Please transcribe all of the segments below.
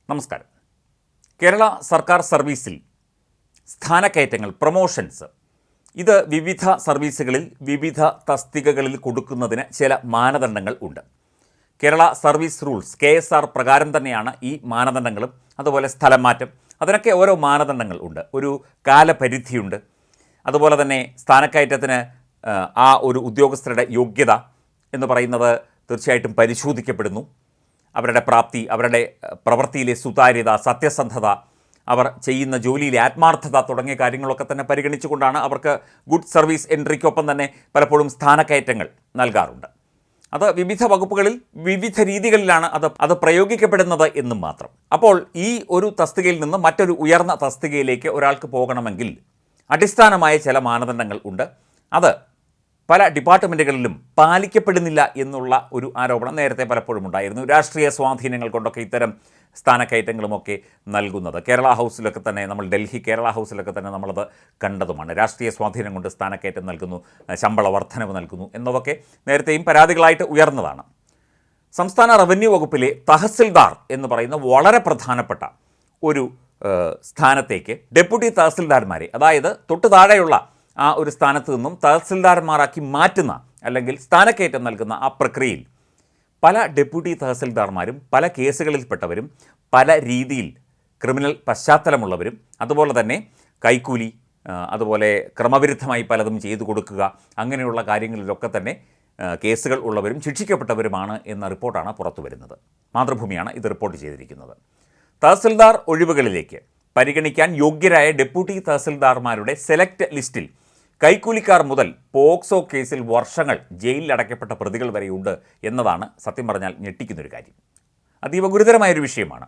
നമസ്കാരം. കേരള സർക്കാർ സർവീസിൽ സ്ഥാനക്കയറ്റങ്ങൾ, പ്രൊമോഷൻസ്, ഇത് വിവിധ സർവീസുകളിൽ വിവിധ തസ്തികകളിൽ കൊടുക്കുന്നതിന് ചില മാനദണ്ഡങ്ങൾ ഉണ്ട്. കേരള സർവീസ് റൂൾസ് KSR പ്രകാരം തന്നെയാണ് ഈ മാനദണ്ഡങ്ങളും. അതുപോലെ സ്ഥലം മാറ്റം, അതിനൊക്കെ ഓരോ മാനദണ്ഡങ്ങൾ ഉണ്ട്, ഒരു കാലപരിധിയുണ്ട്. അതുപോലെ തന്നെ സ്ഥാനക്കയറ്റത്തിന് ആ ഒരു ഉദ്യോഗസ്ഥരുടെ യോഗ്യത എന്ന് പറയുന്നത് തീർച്ചയായിട്ടും പരിശോധിക്കപ്പെടുന്നു. അവരുടെ പ്രാപ്തി, അവരുടെ പ്രവൃത്തിയിലെ സുതാര്യത, സത്യസന്ധത, അവർ ചെയ്യുന്ന ജോലിയിലെ ആത്മാർത്ഥത തുടങ്ങിയ കാര്യങ്ങളൊക്കെ തന്നെ പരിഗണിച്ചുകൊണ്ടാണ് അവർക്ക് ഗുഡ് സർവീസ് എൻട്രിക്കൊപ്പം തന്നെ പലപ്പോഴും സ്ഥാനക്കയറ്റങ്ങൾ നൽകാറുണ്ട്. അത് വിവിധ വകുപ്പുകളിൽ വിവിധ രീതികളിലാണ് അത് പ്രയോഗിക്കപ്പെടുന്നത് എന്നും മാത്രം. അപ്പോൾ ഈ ഒരു തസ്തികയിൽ നിന്ന് മറ്റൊരു ഉയർന്ന തസ്തികയിലേക്ക് ഒരാൾക്ക് പോകണമെങ്കിൽ അടിസ്ഥാനമായ ചില മാനദണ്ഡങ്ങൾ ഉണ്ട്. അത് പല ഡിപ്പാർട്ട്മെൻറ്റുകളിലും പാലിക്കപ്പെടുന്നില്ല എന്നുള്ള ഒരു ആരോപണം നേരത്തെ പലപ്പോഴും ഉണ്ടായിരുന്നു. രാഷ്ട്രീയ സ്വാധീനങ്ങൾ കൊണ്ടൊക്കെ ഇത്തരം സ്ഥാനക്കയറ്റങ്ങളുമൊക്കെ നൽകുന്നത് കേരള ഹൗസിലൊക്കെ തന്നെ, നമ്മൾ ഡൽഹി കേരള ഹൗസിലൊക്കെ തന്നെ നമ്മളത് കണ്ടതുമാണ്. രാഷ്ട്രീയ സ്വാധീനം കൊണ്ട് സ്ഥാനക്കയറ്റം നൽകുന്നു, ശമ്പള വർധനവ് നൽകുന്നു എന്നതൊക്കെ നേരത്തെയും പരാതികളായിട്ട് ഉയർന്നതാണ്. സംസ്ഥാന റവന്യൂ വകുപ്പിലെ തഹസിൽദാർ എന്ന് പറയുന്ന വളരെ പ്രധാനപ്പെട്ട ഒരു സ്ഥാനത്തേക്ക് ഡെപ്യൂട്ടി തഹസിൽദാർമാരെ, അതായത് തൊട്ട് താഴെയുള്ള ആ ഒരു സ്ഥാനത്ത് നിന്നും തഹസിൽദാർമാരാക്കി മാറ്റുന്ന അല്ലെങ്കിൽ സ്ഥാനക്കയറ്റം നൽകുന്ന ആ പ്രക്രിയയിൽ പല ഡെപ്യൂട്ടി തഹസിൽദാർമാരും പല കേസുകളിൽപ്പെട്ടവരും, പല രീതിയിൽ ക്രിമിനൽ പശ്ചാത്തലമുള്ളവരും, അതുപോലെ തന്നെ കൈക്കൂലി, അതുപോലെ ക്രമവിരുദ്ധമായി പലതും ചെയ്തു കൊടുക്കുക, അങ്ങനെയുള്ള കാര്യങ്ങളിലൊക്കെ തന്നെ കേസുകൾ ഉള്ളവരും ശിക്ഷിക്കപ്പെട്ടവരുമാണ് എന്ന റിപ്പോർട്ടാണ് പുറത്തു വരുന്നത്. മാതൃഭൂമിയാണ് ഇത് റിപ്പോർട്ട് ചെയ്തിരിക്കുന്നത്. തഹസിൽദാർ ഒഴിവുകളിലേക്ക് പരിഗണിക്കാൻ യോഗ്യരായ ഡെപ്യൂട്ടി തഹസിൽദാർമാരുടെ സെലക്ട് ലിസ്റ്റിൽ കൈക്കൂലിക്കാർ മുതൽ പോക്സോ കേസിൽ വർഷങ്ങൾ ജയിലിലടയ്ക്കപ്പെട്ട പ്രതികൾ വരെയുണ്ട് എന്നതാണ് സത്യം പറഞ്ഞാൽ ഞെട്ടിക്കുന്നൊരു കാര്യം. അതീവ ഗുരുതരമായൊരു വിഷയമാണ്.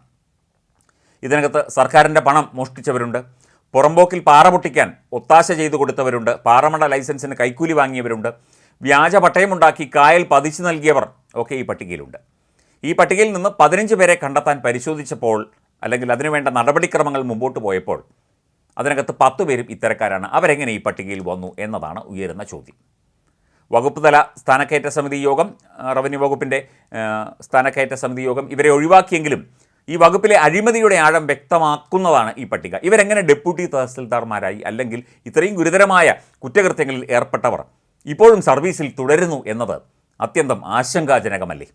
ഇതിനകത്ത് സർക്കാരിൻ്റെ പണം മോഷ്ടിച്ചവരുണ്ട്, പുറമ്പോക്കിൽ പാറ പൊട്ടിക്കാൻ ഒത്താശ ചെയ്തു കൊടുത്തവരുണ്ട്, പാറമട ലൈസൻസിന് കൈക്കൂലി വാങ്ങിയവരുണ്ട്, വ്യാജ പട്ടയമുണ്ടാക്കി കായൽ പതിച്ചു നൽകിയവർ ഒക്കെ ഈ പട്ടികയിലുണ്ട്. ഈ പട്ടികയിൽ നിന്ന് 15 പേരെ കണ്ടെത്താൻ പരിശോധിച്ചപ്പോൾ, അല്ലെങ്കിൽ അതിനുവേണ്ട നടപടിക്രമങ്ങൾ മുമ്പോട്ട് പോയപ്പോൾ അതിനകത്ത് 10 പേരും ഇത്തരക്കാരാണ്. അവരെങ്ങനെ ഈ പട്ടികയിൽ വന്നു എന്നതാണ് ഉയരുന്ന ചോദ്യം. വകുപ്പ് തല സ്ഥാനക്കയറ്റ സമിതി യോഗം, റവന്യൂ വകുപ്പിൻ്റെ സ്ഥാനക്കയറ്റ സമിതി യോഗം ഇവരെ ഒഴിവാക്കിയെങ്കിലും ഈ വകുപ്പിലെ അഴിമതിയുടെ ആഴം വ്യക്തമാക്കുന്നതാണ് ഈ പട്ടിക. ഇവരെങ്ങനെ ഡെപ്യൂട്ടി തഹസിൽദാർമാരായി, അല്ലെങ്കിൽ ഇത്രയും ഗുരുതരമായ കുറ്റകൃത്യങ്ങളിൽ ഏർപ്പെട്ടവർ ഇപ്പോഴും സർവീസിൽ തുടരുന്നു എന്നത് അത്യന്തം ആശങ്കാജനകമല്ലേ?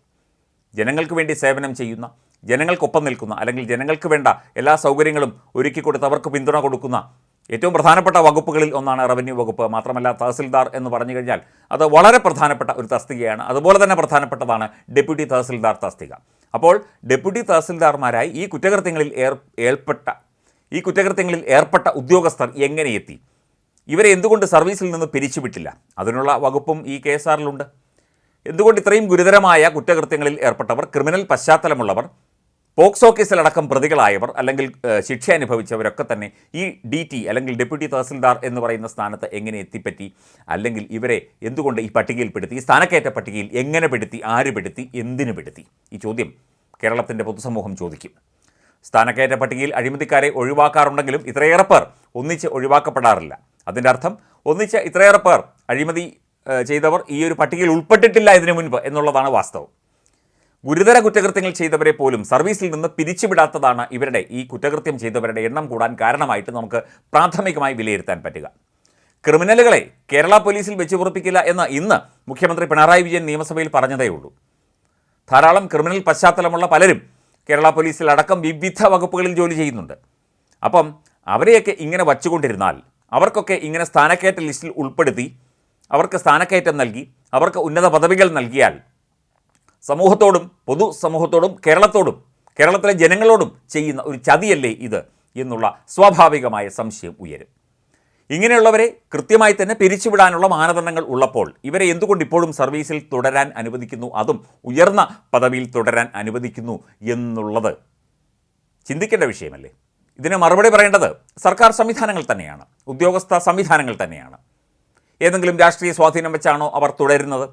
ജനങ്ങൾക്ക് വേണ്ടി സേവനം ചെയ്യുന്ന, ജനങ്ങൾക്കൊപ്പം നിൽക്കുന്ന, അല്ലെങ്കിൽ ജനങ്ങൾക്ക് വേണ്ട എല്ലാ സൗകര്യങ്ങളും ഒരുക്കി കൊടുത്ത് അവർക്ക് പിന്തുണ കൊടുക്കുന്ന ഏറ്റവും പ്രധാനപ്പെട്ട വകുപ്പുകളിൽ ഒന്നാണ് റവന്യൂ വകുപ്പ്. മാത്രമല്ല, തഹസിൽദാർ എന്ന് പറഞ്ഞു കഴിഞ്ഞാൽ അത് വളരെ പ്രധാനപ്പെട്ട ഒരു തസ്തികയാണ്. അതുപോലെ തന്നെ പ്രധാനപ്പെട്ടതാണ് ഡെപ്യൂട്ടി തഹസിൽദാർ തസ്തിക. അപ്പോൾ ഡെപ്യൂട്ടി തഹസിൽദാർമാരായി ഈ കുറ്റകൃത്യങ്ങളിൽ ഏർപ്പെട്ട ഉദ്യോഗസ്ഥർ എങ്ങനെ എത്തി? ഇവരെ എന്തുകൊണ്ട് സർവീസിൽ നിന്ന് പിരിച്ചുവിട്ടില്ല? അതിനുള്ള വകുപ്പും ഈ KSRലുണ്ട്. എന്തുകൊണ്ട് ഇത്രയും ഗുരുതരമായ കുറ്റകൃത്യങ്ങളിൽ ഏർപ്പെട്ടവർ, ക്രിമിനൽ പശ്ചാത്തലമുള്ളവർ, പോക്സോ കേസിലടക്കം പ്രതികളായവർ, അല്ലെങ്കിൽ ശിക്ഷ അനുഭവിച്ചവരൊക്കെ തന്നെ ഈ DT അല്ലെങ്കിൽ ഡെപ്യൂട്ടി തഹസിൽദാർ എന്ന് പറയുന്ന സ്ഥാനത്ത് എങ്ങനെ എത്തിപ്പറ്റി? അല്ലെങ്കിൽ ഇവരെ എന്തുകൊണ്ട് ഈ പട്ടികയിൽപ്പെടുത്തി? ഈ സ്ഥാനക്കയറ്റ പട്ടികയിൽ എങ്ങനെ പെടുത്തി? ആര് പെടുത്തി? എന്തിനു പെടുത്തി? ഈ ചോദ്യം കേരളത്തിൻ്റെ പൊതുസമൂഹം ചോദിക്കും. സ്ഥാനക്കയറ്റ പട്ടികയിൽ അഴിമതിക്കാരെ ഒഴിവാക്കാറുണ്ടെങ്കിലും ഇത്രയേറെ പേർ ഒന്നിച്ച് ഒഴിവാക്കപ്പെടാറില്ല. അതിൻ്റെ അർത്ഥം ഒന്നിച്ച് ഇത്രയേറെ പേർ അഴിമതി ചെയ്തവർ ഈ ഒരു പട്ടികയിൽ ഉൾപ്പെട്ടിട്ടില്ല ഇതിനു മുൻപ് എന്നുള്ളതാണ് വാസ്തവം. ഗുരുതര കുറ്റകൃത്യങ്ങൾ ചെയ്തവരെ പോലും സർവീസിൽ നിന്ന് പിരിച്ചുവിടാത്തതാണ് ഇവരുടെ, ഈ കുറ്റകൃത്യം ചെയ്തവരുടെ എണ്ണം കൂടാൻ കാരണമായിട്ട് നമുക്ക് പ്രാഥമികമായി വിലയിരുത്താൻ പറ്റുക. ക്രിമിനലുകളെ കേരള പോലീസിൽ വെച്ച് ഉറപ്പിക്കില്ല എന്ന് ഇന്ന് മുഖ്യമന്ത്രി പിണറായി വിജയൻ നിയമസഭയിൽ പറഞ്ഞതേ ഉള്ളൂ. ധാരാളം ക്രിമിനൽ പശ്ചാത്തലമുള്ള പലരും കേരള പോലീസിൽ അടക്കം വിവിധ വകുപ്പുകളിൽ ജോലി ചെയ്യുന്നുണ്ട്. അപ്പം അവരെയൊക്കെ ഇങ്ങനെ വച്ചുകൊണ്ടിരുന്നാൽ, അവർക്കൊക്കെ ഇങ്ങനെ സ്ഥാനക്കയറ്റ ലിസ്റ്റിൽ ഉൾപ്പെടുത്തി അവർക്ക് സ്ഥാനക്കയറ്റം നൽകി അവർക്ക് ഉന്നത പദവികൾ നൽകിയാൽ സമൂഹത്തോടും പൊതുസമൂഹത്തോടും കേരളത്തിലെ ജനങ്ങളോടും ചെയ്യുന്ന ഒരു ചതിയല്ലേ ഇത് എന്നുള്ള സ്വാഭാവികമായ സംശയം ഉയരും. ഇങ്ങനെയുള്ളവരെ കൃത്യമായി തന്നെ പിരിച്ചുവിടാനുള്ള മാനദണ്ഡങ്ങൾ ഉള്ളപ്പോൾ ഇവരെ എന്തുകൊണ്ട് ഇപ്പോഴും സർവീസിൽ തുടരാൻ അനുവദിക്കുന്നു, അതും ഉയർന്ന പദവിയിൽ തുടരാൻ അനുവദിക്കുന്നു എന്നുള്ളത് ചിന്തിക്കേണ്ട വിഷയമല്ലേ? ഇതിന് മറുപടി പറയേണ്ടത് സർക്കാർ സംവിധാനങ്ങൾ തന്നെയാണ്, ഉദ്യോഗസ്ഥ സംവിധാനങ്ങൾ തന്നെയാണ്. ഏതെങ്കിലും രാഷ്ട്രീയ സ്വാധീനം വെച്ചാണോ അവർ തുടരുന്നത്?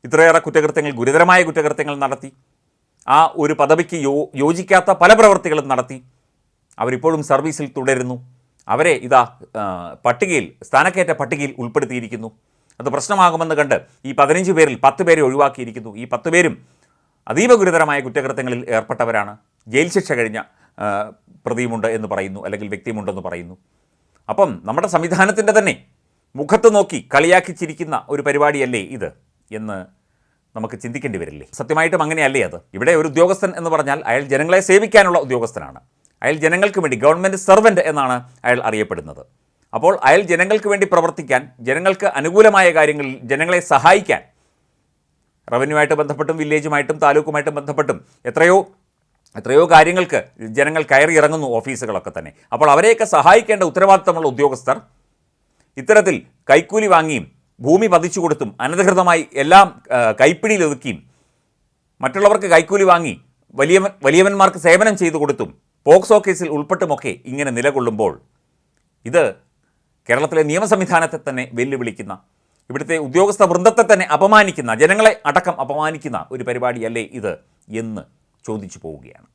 ഇത്രയേറെ കുറ്റകൃത്യങ്ങൾ, ഗുരുതരമായ കുറ്റകൃത്യങ്ങൾ നടത്തി, ആ ഒരു പദവിക്ക് യോജിക്കാത്ത പല പ്രവൃത്തികളും നടത്തി അവരിപ്പോഴും സർവീസിൽ തുടരുന്നു. അവരെ ഇതാ സ്ഥാനക്കയറ്റ പട്ടികയിൽ ഉൾപ്പെടുത്തിയിരിക്കുന്നു. അത് പ്രശ്നമാകുമെന്ന് കണ്ട് ഈ 15 പേരിൽ 10 പേരെ ഒഴിവാക്കിയിരിക്കുന്നു. ഈ 10 പേരും അതീവ ഗുരുതരമായ കുറ്റകൃത്യങ്ങളിൽ ഏർപ്പെട്ടവരാണ്. ജയിൽ ശിക്ഷ കഴിഞ്ഞ പ്രതിയുമുണ്ട് എന്ന് പറയുന്നു, അല്ലെങ്കിൽ വ്യക്തിയുമുണ്ടെന്ന് പറയുന്നു. അപ്പം നമ്മുടെ സംവിധാനത്തിൻ്റെ തന്നെ മുഖത്ത് നോക്കി കളിയാക്കി ചിരിക്കുന്ന ഒരു പരിപാടിയല്ലേ ഇത് എന്ന് നമുക്ക് ചിന്തിക്കേണ്ടി വരില്ലേ? സത്യമായിട്ടും അങ്ങനെയല്ലേ അത്? ഇവിടെ ഒരു ഉദ്യോഗസ്ഥൻ എന്ന് പറഞ്ഞാൽ അയാൾ ജനങ്ങളെ സേവിക്കാനുള്ള ഉദ്യോഗസ്ഥനാണ്. അയാൾ ജനങ്ങൾക്ക് വേണ്ടി, ഗവൺമെൻറ് സർവൻ്റ് എന്നാണ് അയാൾ അറിയപ്പെടുന്നത്. അപ്പോൾ അയാൾ ജനങ്ങൾക്ക് വേണ്ടി പ്രവർത്തിക്കാൻ, ജനങ്ങൾക്ക് അനുകൂലമായ കാര്യങ്ങളിൽ ജനങ്ങളെ സഹായിക്കാൻ, റവന്യൂമായിട്ട് ബന്ധപ്പെട്ടും വില്ലേജുമായിട്ടും താലൂക്കുമായിട്ടും ബന്ധപ്പെട്ടും എത്രയോ കാര്യങ്ങൾക്ക് ജനങ്ങൾ കയറി ഇറങ്ങുന്നു, ഓഫീസുകളൊക്കെ തന്നെ. അപ്പോൾ അവരെയൊക്കെ സഹായിക്കേണ്ട ഉത്തരവാദിത്തമുള്ള ഉദ്യോഗസ്ഥർ ഇത്തരത്തിൽ കൈക്കൂലി വാങ്ങിയും ഭൂമി പതിച്ചു കൊടുത്തും അനധികൃതമായി എല്ലാം കൈപ്പിടിയിൽ ഒതുക്കിയും മറ്റുള്ളവർക്ക് കൈക്കൂലി വാങ്ങി വലിയവന്മാർക്ക് സേവനം ചെയ്തു കൊടുത്തും പോക്സോ കേസിൽ ഉൾപ്പെട്ടുമൊക്കെ ഇങ്ങനെ നിലകൊള്ളുമ്പോൾ ഇത് കേരളത്തിലെ നിയമ സംവിധാനത്തെ തന്നെ വെല്ലുവിളിക്കുന്ന, ഇവിടുത്തെ ഉദ്യോഗസ്ഥ വൃന്ദത്തെ തന്നെ അപമാനിക്കുന്ന, ജനങ്ങളെ അടക്കം അപമാനിക്കുന്ന ഒരു പരിപാടിയല്ലേ ഇത് എന്ന് ചോദിച്ചു പോവുകയാണ്.